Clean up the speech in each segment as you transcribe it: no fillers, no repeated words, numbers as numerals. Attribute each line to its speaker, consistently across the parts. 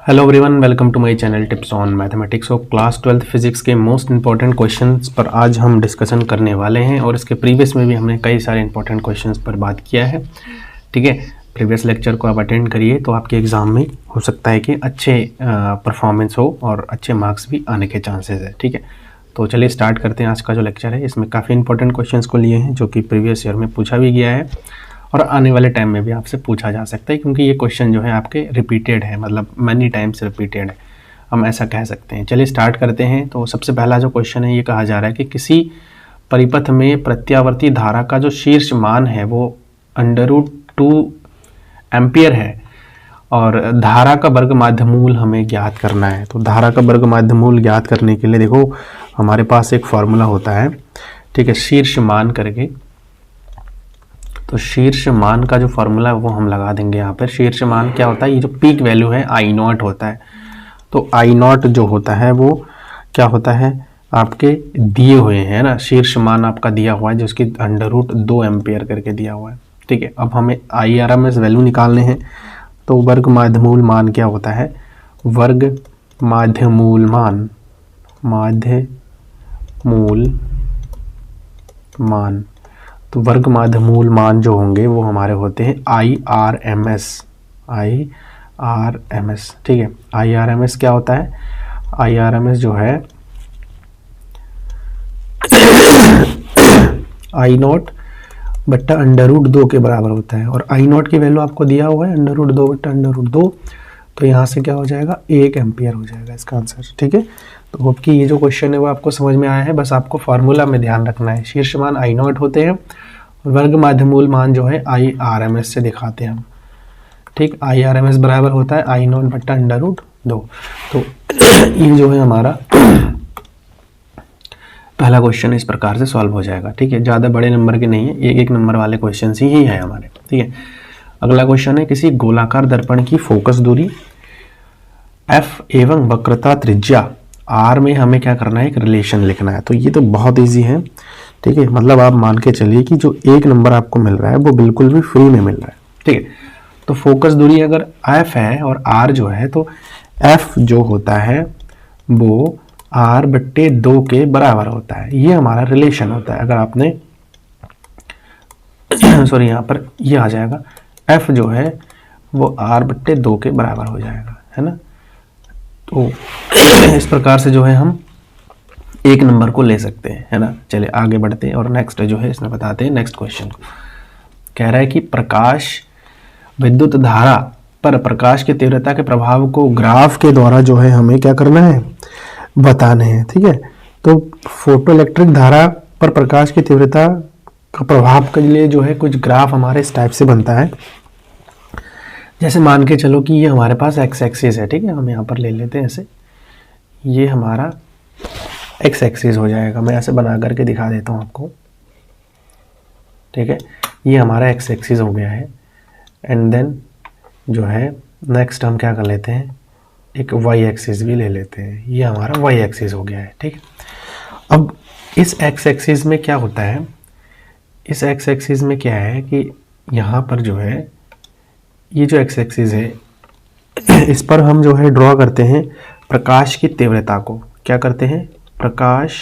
Speaker 1: Hello everyone, welcome to my channel tips on mathematics. और class 12th physics के most important questions पर आज हम डिस्कशन करने वाले हैं। और इसके प्रीवियस में भी हमने कई सारे इंपॉर्टेंट क्वेश्चंस पर बात किया है। ठीक है, प्रीवियस लेक्चर को आप अटेंड करिए तो आपके एग्ज़ाम में हो सकता है कि अच्छे परफॉर्मेंस हो और अच्छे मार्क्स भी आने के चांसेस है। ठीक है, तो चलिए स्टार्ट करते हैं आज का जो लेक्चर है। इसमें काफ़ी इंपॉर्टेंट क्वेश्चंस को लिए हैं जो कि प्रीवियस ईयर में पूछा भी गया है और आने वाले टाइम में भी आपसे पूछा जा सकता है, क्योंकि ये क्वेश्चन जो है आपके रिपीटेड है, मतलब मैनी टाइम्स रिपीटेड है, हम ऐसा कह सकते हैं। चलिए स्टार्ट करते हैं। तो सबसे पहला जो क्वेश्चन है, ये कहा जा रहा है कि किसी परिपथ में प्रत्यावर्ती धारा का जो शीर्ष मान है वो √2 एम्पियर है और धारा का वर्ग माध्यमूल हमें ज्ञात करना है। तो धारा का वर्ग माध्यमूल ज्ञात करने के लिए देखो हमारे पास एक फॉर्मूला होता है, ठीक है, शीर्ष मान करके। तो शीर्ष मान का जो फॉर्मूला है वो हम लगा देंगे यहाँ पर। शीर्ष मान क्या होता है, ये जो पीक वैल्यू है I0 होता है। तो I0 जो होता है वो क्या होता है, आपके दिए हुए हैं ना, शीर्ष मान आपका दिया हुआ है जो उसकी √2 एम्पियर करके दिया हुआ है। ठीक है, अब हमें IRMS वैल्यू निकालने हैं। तो वर्ग माध्यमूल मान क्या होता है, वर्ग माध्यमूल मान, तो वर्ग माध्यमूल मान जो होंगे वो हमारे होते हैं IRMS। ठीक है, IRMS क्या होता है, IRMS जो है I0 बट्टा √2 के बराबर होता है। और I0 की वैल्यू आपको दिया हुआ है √2 बट्टा √2, तो यहाँ से क्या हो जाएगा, 1 एम्पियर हो जाएगा इसका आंसर। ठीक है, तो होप कि ये जो क्वेश्चन है वो आपको समझ में आया है। बस आपको फार्मूला में ध्यान रखना है, शीर्ष मान I0 होते हैं और वर्ग माध्यमूल मान जो है IRMS से दिखाते हैं हम। ठीक, IRMS बराबर होता है I0 बट्टा √2। तो ये जो है हमारा पहला क्वेश्चन इस प्रकार से सॉल्व हो जाएगा। ठीक है, ज़्यादा बड़े नंबर के नहीं है, एक नंबर वाले क्वेश्चन ही है हमारे। ठीक है, अगला क्वेश्चन है, किसी गोलाकार दर्पण की फोकस दूरी f एवं वक्रता त्रिज्या r में हमें क्या करना है, एक रिलेशन लिखना है। तो ये तो बहुत इजी है। ठीक है, मतलब आप मान के चलिए कि जो एक नंबर आपको मिल रहा है वो बिल्कुल भी फ्री में मिल रहा है। ठीक है, तो फोकस दूरी अगर f है और r जो है, तो f जो होता है वो r/2 के बराबर होता है। ये हमारा रिलेशन होता है। अगर आपने सॉरी, यहाँ पर ये आ जाएगा, f जो है वो r/2 के बराबर हो जाएगा, है ना। तो इस प्रकार से जो है हम एक नंबर को ले सकते हैं, है ना। चलिए आगे बढ़ते हैं और नेक्स्ट जो है इसमें बताते हैं नेक्स्ट क्वेश्चन को। कह रहा है कि प्रकाश विद्युत धारा पर प्रकाश की तीव्रता के प्रभाव को ग्राफ के द्वारा जो है हमें क्या करना है, बताने हैं। ठीक है, तो फोटो इलेक्ट्रिक धारा पर प्रकाश की तीव्रता का प्रभाव के लिए जो है कुछ ग्राफ हमारे इस टाइप से बनता है। जैसे मान के चलो कि ये हमारे पास एक्स एक्सिस है। ठीक है, हम यहाँ पर ले लेते हैं ऐसे, ये हमारा एक्स एक्सिस हो जाएगा। मैं ऐसे बना करके दिखा देता हूँ आपको। ठीक है, ये हमारा एक्स एक्सिस हो गया है। एंड देन जो है नेक्स्ट हम क्या कर लेते हैं, एक वाई एक्सिस भी ले लेते हैं। ये हमारा वाई एक्सिस हो गया है। ठीक है, अब इस एक्स एक्सिस में क्या होता है, इस एक्स एक्सिस में क्या है कि यहाँ पर जो है ये जो एक्स एक्सिस है इस पर हम जो है ड्रॉ करते हैं प्रकाश की तीव्रता को। क्या करते हैं, प्रकाश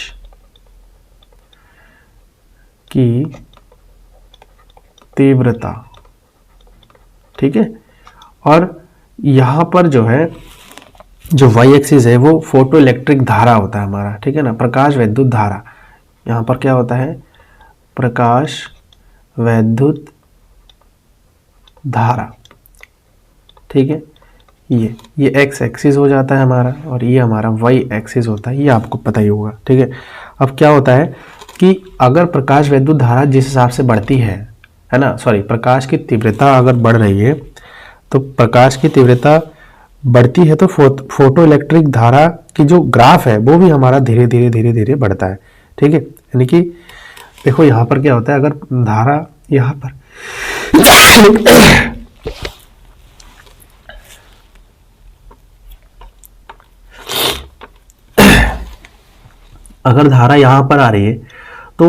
Speaker 1: की तीव्रता। ठीक है, और यहाँ पर जो है जो वाई एक्सिस है वो फोटो इलेक्ट्रिक धारा होता है हमारा। ठीक है ना, प्रकाश विद्युत धारा। यहाँ पर क्या होता है, प्रकाश विद्युत धारा। ठीक है, ये एक्स एक्सिस हो जाता है हमारा और ये हमारा वाई एक्सिस होता है, ये आपको पता ही होगा। ठीक है, अब क्या होता है कि अगर प्रकाश विद्युत धारा जिस हिसाब से बढ़ती है ना, सॉरी, प्रकाश की तीव्रता अगर बढ़ रही है, तो प्रकाश की तीव्रता बढ़ती है तो फोटो इलेक्ट्रिक धारा की जो ग्राफ है वो भी हमारा धीरे धीरे बढ़ता है। ठीक है, यानी कि देखो यहाँ पर क्या होता है, अगर धारा यहाँ पर अगर धारा यहाँ पर आ रही है तो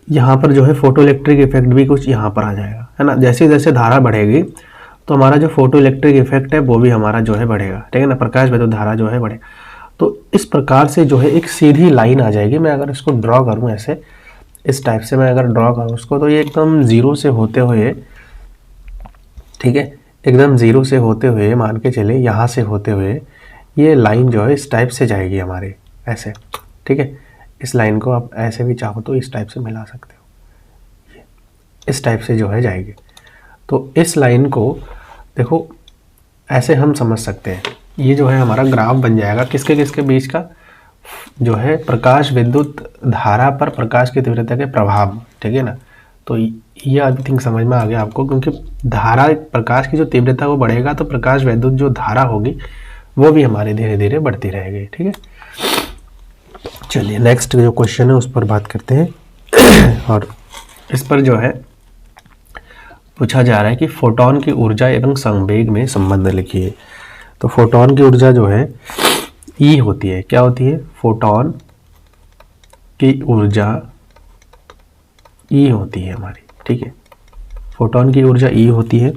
Speaker 1: यहाँ पर जो है फोटो इलेक्ट्रिक इफेक्ट भी कुछ यहाँ पर आ जाएगा, है ना। जैसे जैसे धारा बढ़ेगी तो हमारा जो फोटो इलेक्ट्रिक इफेक्ट है वो भी हमारा जो है बढ़ेगा, ठीक है ना, प्रकाश विद्युत धारा जो है बढ़ेगा। तो इस प्रकार से जो है एक सीधी लाइन आ जाएगी। मैं अगर इसको ड्रॉ करूँ ऐसे, इस टाइप से मैं अगर ड्रॉ करूँ उसको, तो ये एकदम ज़ीरो से होते हुए, ठीक है, एकदम ज़ीरो से होते हुए मान के चले, यहाँ से होते हुए ये लाइन जो है इस टाइप से जाएगी हमारे ऐसे, ठीक है। इस लाइन को आप ऐसे भी चाहो तो इस टाइप से मिला सकते हो, इस टाइप से जो है जाएगी। तो इस लाइन को देखो ऐसे हम समझ सकते हैं, ये जो है हमारा ग्राफ बन जाएगा किसके किसके बीच का, जो है प्रकाश विद्युत धारा पर प्रकाश की तीव्रता के प्रभाव, ठीक है ना। तो ये आई थिंक समझ में आ गया आपको, क्योंकि धारा प्रकाश की जो तीव्रता वो बढ़ेगा तो प्रकाश विद्युत जो धारा होगी वो भी हमारे धीरे धीरे बढ़ती रहेगी, ठीक है। चलिए नेक्स्ट जो क्वेश्चन है उस पर बात करते हैं। और इस पर जो है पूछा जा रहा है कि फोटोन की ऊर्जा एवं संवेग में संबंध लिखिए। तो फोटोन की ऊर्जा जो है ई होती है, क्या होती है, फोटोन की ऊर्जा ई होती है हमारी, ठीक है। फोटोन की ऊर्जा ई होती है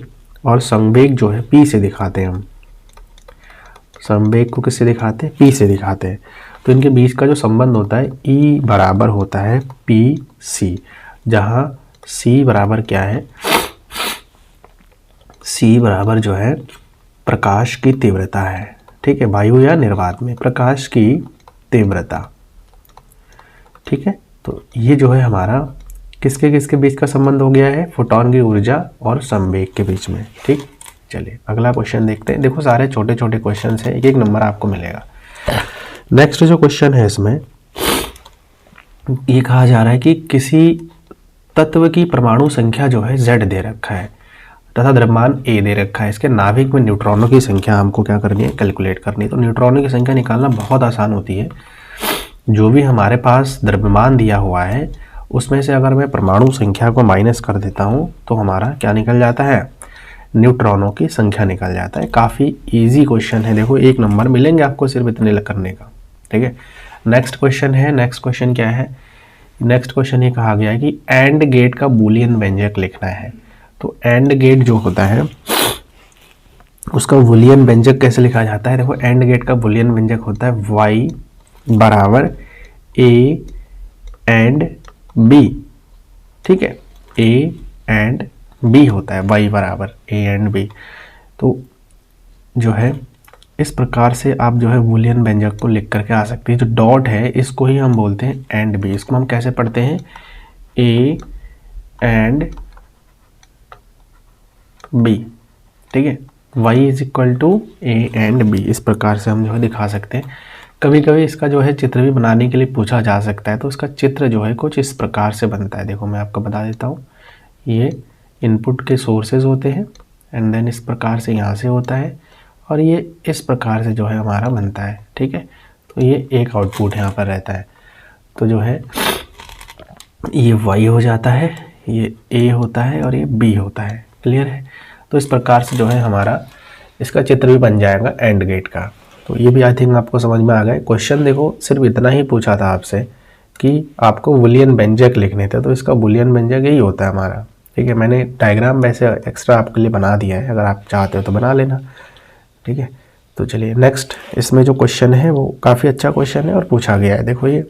Speaker 1: और संवेग जो है पी से दिखाते हैं हम। संवेग को किससे दिखाते हैं, पी से दिखाते हैं। तो इनके बीच का जो संबंध होता है ई बराबर होता है पी सी, जहाँ सी बराबर क्या है, सी बराबर जो है प्रकाश की तीव्रता है, ठीक है, वायु या निर्वात में प्रकाश की तीव्रता, ठीक है। तो ये जो है हमारा किसके किसके बीच का संबंध हो गया है, फोटोन की ऊर्जा और संवेग के बीच में, ठीक। चलिए अगला क्वेश्चन देखते हैं। देखो सारे छोटे छोटे क्वेश्चन हैं, एक एक नंबर आपको मिलेगा। नेक्स्ट जो क्वेश्चन है इसमें ये कहा जा रहा है कि किसी तत्व की परमाणु संख्या जो है Z दे रखा है तथा द्रव्यमान A दे रखा है। इसके नाभिक में न्यूट्रॉनों की संख्या हमको क्या करनी है, कैलकुलेट करनी है। तो न्यूट्रॉनों की संख्या निकालना बहुत आसान होती है। जो भी हमारे पास द्रव्यमान दिया हुआ है उसमें से अगर मैं परमाणु संख्या को माइनस कर देता हूँ तो हमारा क्या निकल जाता है, न्यूट्रॉनों की संख्या निकल जाता है। काफ़ी इजी क्वेश्चन है, देखो 1 नंबर मिलेंगे आपको सिर्फ इतने करने का, ठीक है। नेक्स्ट क्वेश्चन है, नेक्स्ट क्वेश्चन क्या है, नेक्स्ट क्वेश्चन ये कहा गया है कि एंड गेट का बूलियन व्यंजक लिखना है। तो एंड गेट जो होता है उसका बूलियन व्यंजक कैसे लिखा जाता है, देखो एंड गेट का बूलियन व्यंजक होता है y बराबर a एंड b, ठीक है, a एंड b होता है, y बराबर a एंड b। तो जो है इस प्रकार से आप जो है बूलियन व्यंजक को लिख करके आ सकते हैं। जो डॉट है इसको ही हम बोलते हैं एंड b। इसको हम कैसे पढ़ते हैं, a एंड b, ठीक है, y is equal to a and b। इस प्रकार से हम जो है दिखा सकते हैं। कभी कभी इसका जो है चित्र भी बनाने के लिए पूछा जा सकता है। तो इसका चित्र जो है कुछ इस प्रकार से बनता है। देखो मैं आपको बता देता हूँ, ये इनपुट के सोर्सेज होते हैं एंड देन इस प्रकार से यहाँ से होता है और ये इस प्रकार से जो है हमारा बनता है, ठीक है। तो ये एक आउटपुट यहाँ पर रहता है। तो जो है ये y हो जाता है, ये a होता है और ये b होता है, क्लियर है। तो इस प्रकार से जो है हमारा इसका चित्र भी बन जाएगा एंड गेट का। तो ये भी आई थिंक आपको समझ में आ गया। क्वेश्चन देखो सिर्फ इतना ही पूछा था आपसे कि आपको बूलियन व्यंजक लिखने थे, तो इसका बूलियन व्यंजक यही होता है हमारा, ठीक है। मैंने डायग्राम वैसे एक्स्ट्रा आपके लिए बना दिया है, अगर आप चाहते हो तो बना लेना, ठीक है। तो चलिए नेक्स्ट इसमें जो क्वेश्चन है वो काफ़ी अच्छा क्वेश्चन है और पूछा गया है। देखो ये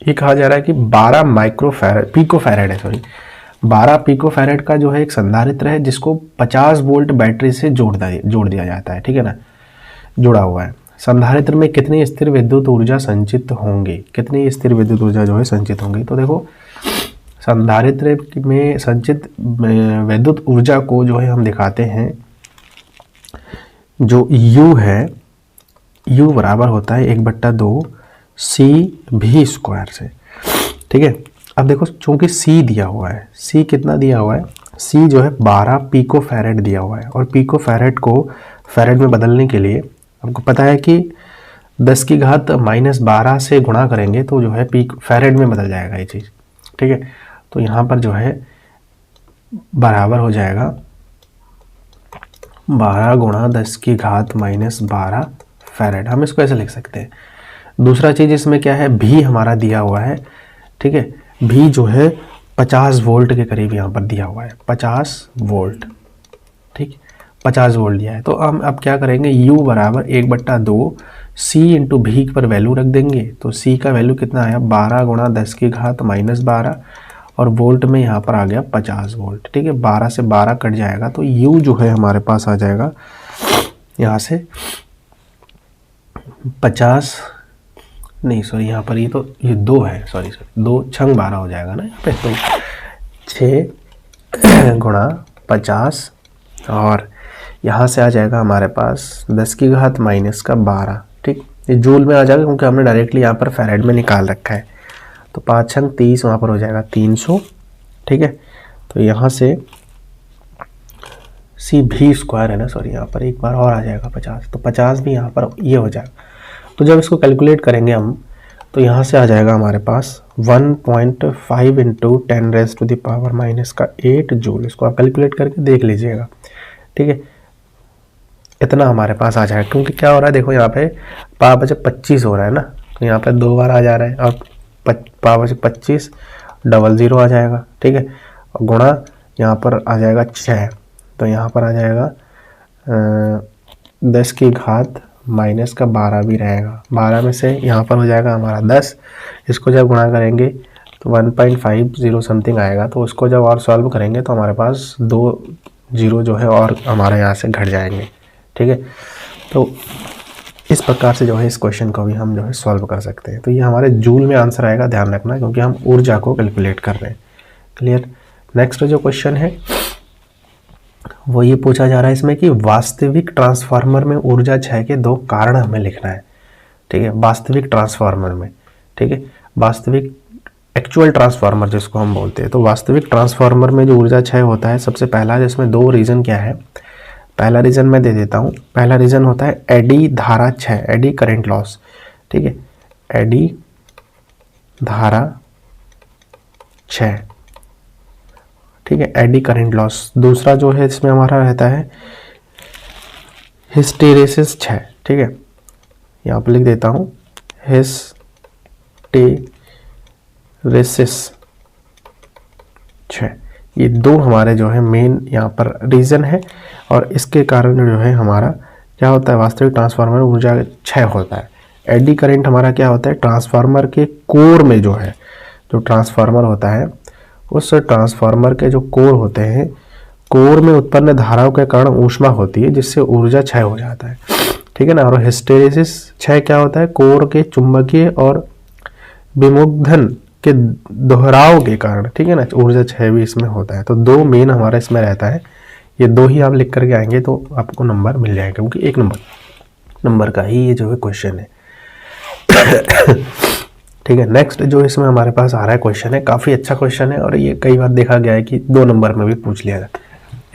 Speaker 1: कहा जा रहा है कि 12 12 पिकोफैरेड का जो है एक संधारित्र है जिसको 50 वोल्ट बैटरी से जोड़ दिया जाता है, ठीक है ना, जुड़ा हुआ है। संधारित्र में कितनी स्थिर विद्युत ऊर्जा संचित होंगी, कितनी स्थिर विद्युत ऊर्जा जो है संचित होंगी। तो देखो संधारित्र में संचित विद्युत ऊर्जा को जो है हम दिखाते हैं, जो U है, U बराबर होता है 1/2 CV स्क्वायर से, ठीक है। अब देखो चूंकि C दिया हुआ है, C कितना दिया हुआ है, C जो है 12 पिकोफैरेड दिया हुआ है और पिकोफैरेड को फैरेड में बदलने के लिए आपको पता है कि 10⁻⁻12 से गुणा करेंगे तो जो है फैरेड में बदल जाएगा ये चीज़, ठीक है। तो यहाँ पर जो है बराबर हो जाएगा 12 × 10⁻12 फैरेड। हम इसको ऐसे लिख सकते हैं। दूसरा चीज़ इसमें क्या है, भी हमारा दिया हुआ है, ठीक है, भी जो है 50 वोल्ट के करीब यहाँ पर दिया हुआ है, 50 वोल्ट, ठीक, 50 वोल्ट दिया है। तो हम अब क्या करेंगे, U बराबर 1/2 C इंटू भी पर वैल्यू रख देंगे। तो C का वैल्यू कितना आया, 12 गुणा 10 की घात -12 और वोल्ट में यहाँ पर आ गया 50 वोल्ट। ठीक है, 12 से 12 कट जाएगा तो U जो है हमारे पास आ जाएगा यहाँ से 50, नहीं सॉरी यहाँ पर ये 2 है, सॉरी 2 छंग 12 हो जाएगा ना यहाँ पे। तो 6 गुणा 50 और यहाँ से आ जाएगा हमारे पास 10 की घात -12। ठीक, ये जूल में आ जाएगा क्योंकि हमने डायरेक्टली यहाँ पर फैराड में निकाल रखा है। तो 5 छंग 30, वहाँ पर हो जाएगा 300। ठीक है, तो यहाँ से सी भी स्क्वायर है ना, सॉरी यहाँ पर एक बार और आ जाएगा 50, तो 50 भी यहाँ पर ये हो जाएगा। तो जब इसको कैलकुलेट करेंगे हम तो यहाँ से आ जाएगा हमारे पास 1.5 इंटू 10⁻⁻⁸ जूल। इसको आप कैलकुलेट करके देख लीजिएगा। ठीक है, इतना हमारे पास आ जाएगा। क्योंकि क्या हो रहा है, देखो यहाँ पे पावर बचे 25 हो रहा है ना, तो यहाँ पे 2 बार आ जा रहा है और पावर बचे 25 00 आ जाएगा। ठीक है, और गुणा यहाँ पर आ जाएगा 6, तो यहाँ पर आ जाएगा 10 की घात -12 भी रहेगा। 12 में से यहाँ पर हो जाएगा हमारा 10, इसको जब गुणा करेंगे तो 1.50 समथिंग आएगा। तो उसको जब और सॉल्व करेंगे तो हमारे पास 2 0 जो है और हमारे यहाँ से घट जाएंगे। ठीक है, तो इस प्रकार से जो है इस क्वेश्चन को भी हम जो है सॉल्व कर सकते हैं। तो ये हमारे जूल में आंसर आएगा, ध्यान रखना, क्योंकि हम ऊर्जा को कैलकुलेट कर रहे हैं। क्लियर। नेक्स्ट जो क्वेश्चन है वो ये पूछा जा रहा है इसमें कि वास्तविक ट्रांसफार्मर में ऊर्जा क्षय के 2 कारण हमें लिखना है। ठीक है, वास्तविक ट्रांसफार्मर में। ठीक है, वास्तविक एक्चुअल ट्रांसफार्मर जिसको हम बोलते हैं। तो वास्तविक ट्रांसफार्मर में जो ऊर्जा क्षय होता है, सबसे पहला जिसमें 2 रीज़न क्या है। पहला रीज़न मैं दे देता हूँ। पहला रीज़न होता है एडी धारा क्षय, एडी करंट लॉस। ठीक है, एडी धारा क्षय। ठीक है, एडी करंट लॉस। दूसरा जो है इसमें हमारा रहता है हिस्टेरेसिस क्षय। ठीक है, यहाँ पर लिख देता हूँ हिस्टेरेसिस क्षय। ये 2 हमारे जो है मेन यहाँ पर रीज़न है और इसके कारण जो है हमारा क्या होता है, वास्तविक ट्रांसफार्मर में ऊर्जा क्षय होता है। एडी करंट हमारा क्या होता है, ट्रांसफार्मर के कोर में जो है, जो ट्रांसफार्मर होता है उस ट्रांसफार्मर के जो कोर होते हैं, कोर में उत्पन्न धाराओं के कारण ऊष्मा होती है जिससे ऊर्जा क्षय हो जाता है। ठीक है ना। और हिस्टेरेसिस क्षय क्या होता है, कोर के चुंबकीय और विमुग्धन के दोहराव के कारण, ठीक है ना, ऊर्जा क्षय भी इसमें होता है। तो 2 मेन हमारा इसमें रहता है। ये 2 ही आप लिख करके आएंगे तो आपको नंबर मिल जाएगा, क्योंकि 1 नंबर का ही ये जो है क्वेश्चन है। ठीक है, नेक्स्ट जो इसमें हमारे पास आ रहा है क्वेश्चन है, काफ़ी अच्छा क्वेश्चन है और ये कई बार देखा गया है कि 2 नंबर में भी पूछ लिया जाता है।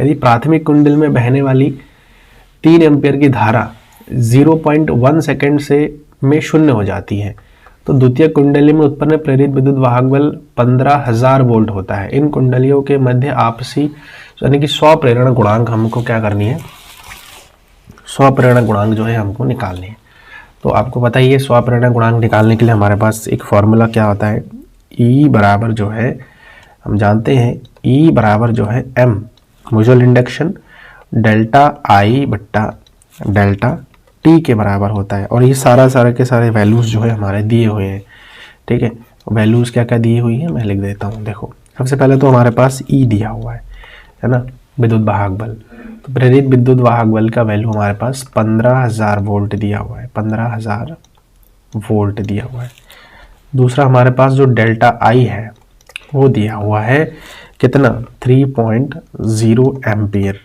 Speaker 1: यदि प्राथमिक कुंडल में बहने वाली 3 एम्पियर की धारा 0.1 सेकेंड से में शून्य हो जाती है तो द्वितीय कुंडली में उत्पन्न प्रेरित विद्युत वाहक बल 15,000 वोल्ट होता है। इन कुंडलियों के मध्य आपसी यानी कि स्वप्रेरण गुणांक हमको क्या करनी है, स्वप्रेरण गुणांक जो है हमको निकालनी है। तो आपको पता ही है स्वप्रेरण गुणांक निकालने के लिए हमारे पास एक फॉर्मूला क्या होता है, E बराबर जो है हम जानते हैं, E बराबर जो है M mutual induction delta I बट्टा डेल्टा T के बराबर होता है। और ये सारे के सारे वैल्यूज़ जो है हमारे दिए हुए हैं। ठीक है, वैल्यूज़ क्या क्या दी हुई है मैं लिख देता हूँ। देखो सबसे पहले तो हमारे पास E दिया हुआ है ना, विद्युत वाहक बल। तो प्रेरित विद्युत वाहक बल का वैल्यू हमारे पास 15,000 वोल्ट दिया हुआ है, 15,000 वोल्ट दिया हुआ है। दूसरा हमारे पास जो डेल्टा I है वो दिया हुआ है कितना, 3.0 एम्पियर।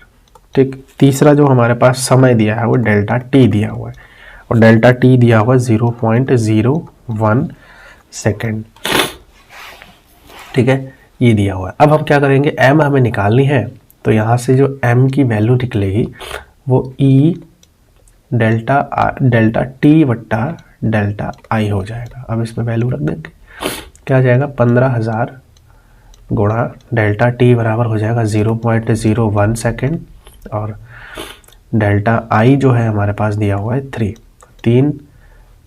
Speaker 1: ठीक, तीसरा जो हमारे पास समय दिया है वो डेल्टा T दिया हुआ है और डेल्टा T दिया हुआ 0.01 सेकेंड। ठीक है, ये दिया हुआ है। अब हम क्या करेंगे, M हमें निकालनी है तो यहाँ से जो M की वैल्यू निकलेगी वो E डेल्टा T बट्टा डेल्टा I हो जाएगा। अब इसमें वैल्यू रख देंगे, क्या आ जाएगा 15,000 गुणा डेल्टा T बराबर हो जाएगा 0.01 सेकेंड और डेल्टा I जो है हमारे पास दिया हुआ है 3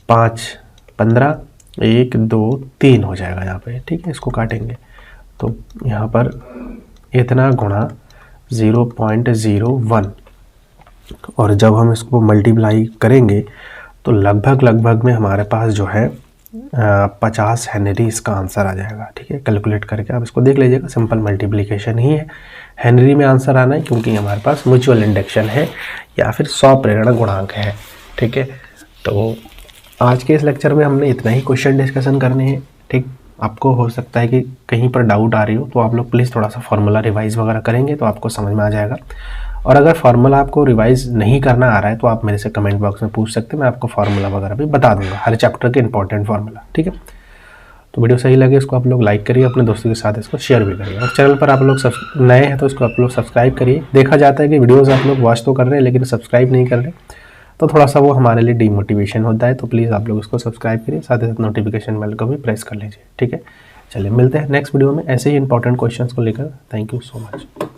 Speaker 1: 5 15 1 2 3 हो जाएगा यहाँ पे। ठीक है, इसको काटेंगे तो यहाँ पर इतना गुणा 0.01 और जब हम इसको मल्टीप्लाई करेंगे तो लगभग में हमारे पास जो है 50 हेनरी इसका आंसर आ जाएगा। ठीक है, कैलकुलेट करके आप इसको देख लीजिएगा, सिंपल मल्टीप्लिकेशन ही है। हेनरी में आंसर आना है क्योंकि हमारे पास म्यूचुअल इंडक्शन है या फिर 100 प्रेरणा गुणांक है। ठीक है, तो आज के इस लेक्चर में हमने इतना ही क्वेश्चन डिस्कशन करने हैं। ठीक, आपको हो सकता है कि कहीं पर डाउट आ रही हो तो आप लोग प्लीज़ थोड़ा सा फार्मूला रिवाइज वगैरह करेंगे तो आपको समझ में आ जाएगा। और अगर फार्मूला आपको रिवाइज नहीं करना आ रहा है तो आप मेरे से कमेंट बॉक्स में पूछ सकते हैं, मैं आपको फार्मूला वगैरह भी बता दूंगा, हर चैप्टर के इंपॉर्टेंट फार्मूला। ठीक है, तो वीडियो सही लगे इसको आप लोग लाइक करिए, अपने दोस्तों के साथ इसको शेयर भी करिए, और चैनल पर आप लोग नए हैं तो इसको आप लोग सब्सक्राइब करिए। देखा जाता है कि वीडियोज़ आप लोग वॉच तो कर रहे हैं लेकिन सब्सक्राइब नहीं कर रहे, तो थोड़ा सा वो हमारे लिए डीमोटिवेशन होता है। तो प्लीज़ आप लोग इसको सब्सक्राइब करिए, साथ ही साथ नोटिफिकेशन बेल को भी प्रेस कर लीजिए। ठीक है, चलिए मिलते हैं नेक्स्ट वीडियो में ऐसे ही इंपॉर्टेंट क्वेश्चंस को लेकर। Thank you so much.